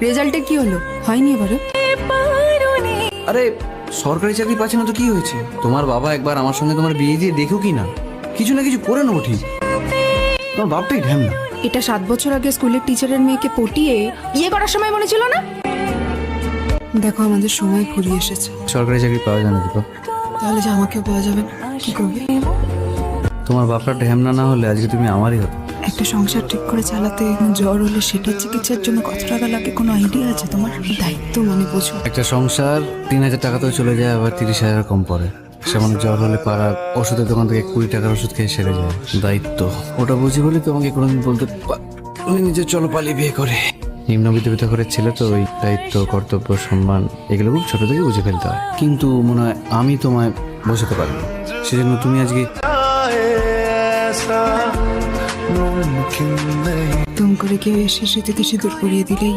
রেজাল্টে কি হলো? হয়নি এবারে? আরে সরকারি চাকরি পাচ্ছে না তো কি হয়েছে? তোমার বাবা একবার আমার সঙ্গে তোমার বিয়ে দিয়ে দেখো কি না, কিছু না কিছু করে নেবো ঠিক। তোমার বাপটাই ঢ্যাম না। এটা 7 বছর আগে স্কুলের টিচারের মেয়েকে পটিয়ে বিয়ে করার সময় মনে ছিল না? দেখো আমাদের সময় ফুরিয়ে এসেছে। সরকারি চাকরি পাওয়া যায় না দীপক। তাহলে যে আমাকে পাওয়া যাবে না, কি করবে? তোমার বাপটা ঢ্যামনা না হলে আজকে তুমি আমারই হতো। একটা সংসার ঠিক করে চালাতে জ্বর হলে সেটার চিকিৎসার জন্য কত টাকা লাগে কোনো আইডিয়া আছে তোমার? দায়িত্ব মানে বোঝো। একটা সংসার 3,000 টাকাতেও চলে যায়, আবার 30,000 কম পড়ে। সেমন জ্বর হলে পাড়ার ওষুধের দোকান থেকে 20 টাকার ওষুধ খেয়ে সেরে যায়। দায়িত্ব ওটা বুঝি বলি তোমাকে কোনোদিন বলতে উনি নিজে চলো পালিয়ে বিয়ে করে। নিম্ন বিদ্যাপিত করে ছেলে তো ওই দায়িত্ব কর্তব্য সম্মান এগুলো খুব ছোট থেকে বুঝে ফেলতে হয়। কিন্তু মনে হয় আমি তোমায় বোঝাতে পারিনি, সেজন্য তুমি আজকে তুম করে কেউ এসে স্মৃতিতে সিঁদুর পরিয়ে দিলেই